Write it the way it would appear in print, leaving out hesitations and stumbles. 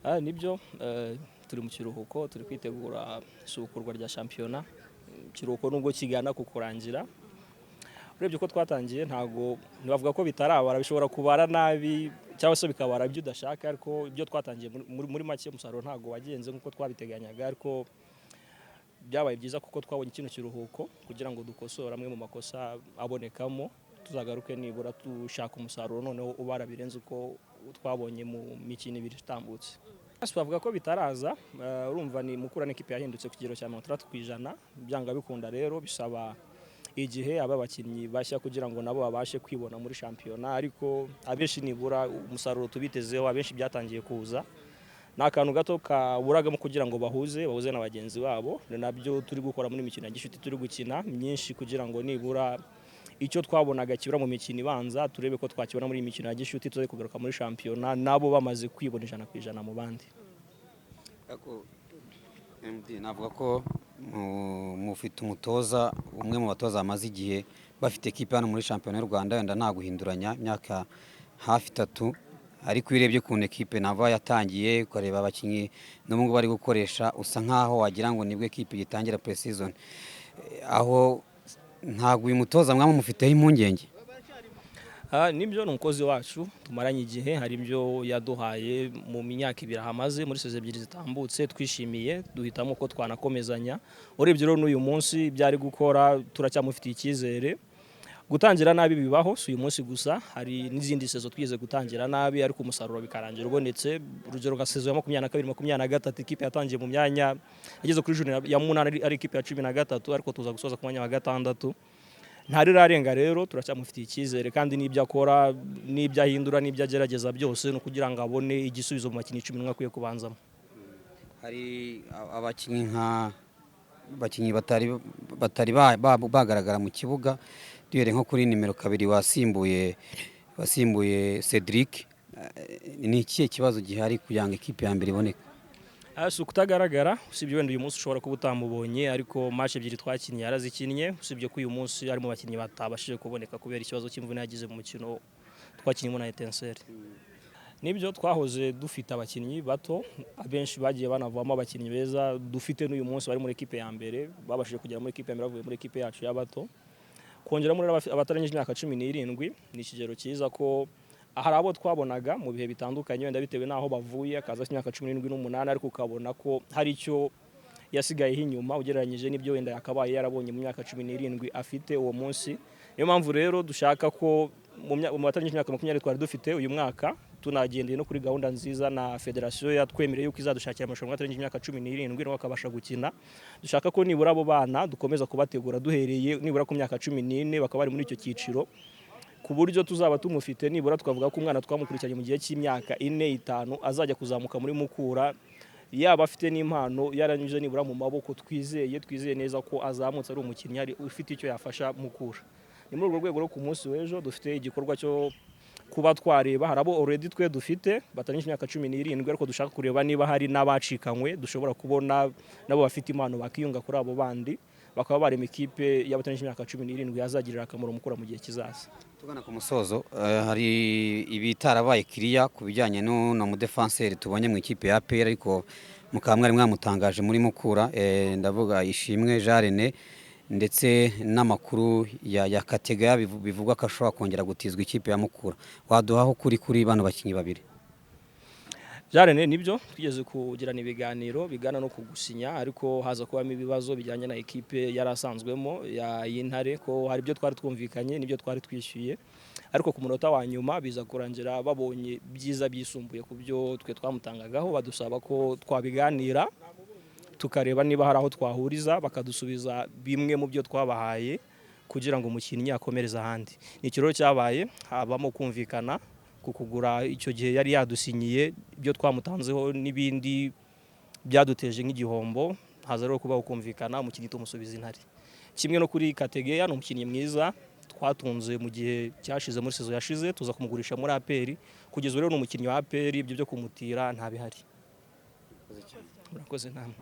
Nibyo turi mu kiruhuko turi kwitegura isubukurwa rya shampiyona. Ikiruhuko nubwo kigana ku kurangira, urebye ko twatangiye ntago ntibavuga ko bitarabara, bishobora kubara nabi cyangwa se bikabara ibyo udashaka, ariko ibyo twatangiye muri make umusaruro ntago wagenze nk'uko twabiteganyaga, ariko byabaye byiza kuko twabonye kino kiruhuko kugira ngo dukosore amwe mu makosa abonekamo, tuzagaruke nibura dushaka umusaruro noneho ubara birenze uko twabonye mu mikino ibiri itambutse. Bavuga ko bitaraza, urumva ni Mukura n'ikipe yahindutse ku kigero cya 60%, byanga bikunda rero bisaba igihe aba bakinnyi bashya kugira ngo nabo babashe kwibona muri shampiyona, ariko abenshi nibura umusaruro tubitezeho, abenshi byatangiye kuza. N'akantu gato kaburagamo kugira ngo bahuze na bagenzi babo, nabyo turi gukora muri mikino ya gishuti turi gukina myinshi kugira ngo nibura icyo twabonaga kibura mu mikino ibanza turebe ko twakibona muri mikino ya gishuti tuze kugaruka muri shampiyona nabo bamaze kwibona 100% mu bandi. MD navuga ko mufite umutoza umwe mu batoza bamaze igihe bafite equipe hano muri shampiyona y'u Rwanda, wenda nta guhinduranya imyaka hafi 3, ariko urebye ku equipe nava yatangiye ukareba abakinnyi n'ubwo bari gukoresha usa nkaho wagira ngo nibwo equipe gitangira pre-season, aho ntago uyu mutoza mwamwe mufiteho impungenge. Nibyo ni umukozi wacu tumaranye igihe, hari ibyo yaduhaye mu myaka 2 hamaze muri seze 2 zitambutse twishimiye, duhitamo ko twanakomezanya. Urebye rero n'uyu munsi byari gukora turacyamufitiye icyizere. Gutangira nabi bibaho, si uyu munsi gusa, hari n'izindi sezo twize gutangira nabi ariko umusaruro bikarangira ubonetse. Urugero nka sezo ya 22-23 ikipe yatangiye mu myanya igeze kuri juni ya 8 ari ikipe ya 13, ariko tuza gusoza ku mwanya wa 6. Ntarirarenga rero turacyamufitiye icyizere, kandi n'ibyo akora n'ibyo ahindura n'ibyo agerageza byose no kugira ngo abone igisubizo mu bakinnyi 11 akwiye kubanzamo. Hari abakinnyi batari bagaragara mu kibuga, duhere nko kuri nimero 2 wasimbuye Cedric. Ni ikihe kibazo gihari kugira ngo ikipe ya mbere iboneke? Si ukutagaragara, usibye wenda uyu munsi ushobora kuba utamubonye, ariko match 2 twakinnye yarazikinnye, usibye ko uyu munsi ari mu bakinnyi batabashije kuboneka kubera ikibazo cy'imvune yagize mu mukino twakinnye na Etincelle. Nibyo twahoze dufite abakinnyi bato, abenshi bagiye banavamo abakinnyi beza dufite n'uyu munsi bari muri equipe ya mbere, babashije kugera muri equipe ya mbere bavuye muri equipe yacu y'abato. Kongera muri abatarangije imyaka 17 ni ikigero cyiza ko hari abo twabonaga mu bihe bitandukanye, wenda bitewe naho bavuye akaza imyaka 17 n'umunani, ariko ukabona ko hari icyo yasigayeho inyuma ugereranyije n'ibyo wenda yakabaye yarabonye mu myaka 17 afite uwo munsi. Niyo mpamvu rero dushaka ko mu batarangije imyaka 20 twari dufite uyu mwaka, tunagendeye no kuri gahunda nziza na federasiyo yatwemereye yuko izadushakira amarushanwa atarangije imyaka 17 no bakabasha gukina. Dushaka ko nibura abo bana dukomeza kubategura duhereye nibura ku myaka 14 bakaba bari muri icyo cyiciro, ku buryo tuzaba tumufite nibura tukavuga ko umwana twamukurikiranye mu gihe cy'imyaka 4-5 azajya kuzamuka muri Mukura, yaba afite n'impano yaranyuze nibura mu maboko. Twizeye neza ko azamutse ari umukinnyi ufite icyo yafasha Mukura. Ni muri urwo rwego rwo ku munsi w'ejo dufite igikorwa cyo kuba twareba, harabo already twe dufite batarangije imyaka 17, ariko dushaka kureba niba hari n'abacikanywe dushobora kubona nabo bafite impano bakiyunga kuri abo bandi, bakaba bari mu ikipe y'abatarangije imyaka 17 yazagirira akamaro Mukura mu gihe kizaza. Tugana ku musozo, hari ibitarabaye kiriya ku bijyanye no mu defenseur tubonye mu ikipe ya APR, ariko mukaba mwari mwamutangaje muri Mukura, ndavuga Ishimwe Jean ndetse n'amakuru ya Katega bivugwa ko ashobora kongera gutizwa ikipe ya Mukura. Waduhaho kuri bano bakinnyi babiri? Jarene nibyo twigeze kugirana ibiganiro bigana no kugusinya, ariko haza kubamo ibibazo bijyanye na ekipe yarasanzwemo y'Intare, ko hari ibyo twari twumvikanye n'ibyo twari twishyuye, ariko ku munota wa nyuma biza kurangira babonye byiza byisumbuye ku byo twe twamutangagaho, badusaba ko twabiganira tukareba niba hari aho twahuriza bakadusubiza bimwe mu byo twabahaye kugira ngo umukinnyi akomereze ahandi. Ni ikiroro cyabaye, habamo kumvikana kugura icyo gihe yari yadusinyiye ibyo twamutanzeho n'ibindi byaduteje nk'igihombo, haza rero kubaho kumvikana umukinnyi tumusubiza Intare. Kimwe no kuri Kategeya, ni umukinnyi mwiza twatunze mu gihe cyashize muri sezo yashize, tuza kumugurisha muri APR, kugeza rero n'umukinnyi wa APR, ibyo byo kumutira nta bihari. Murakoze namwe.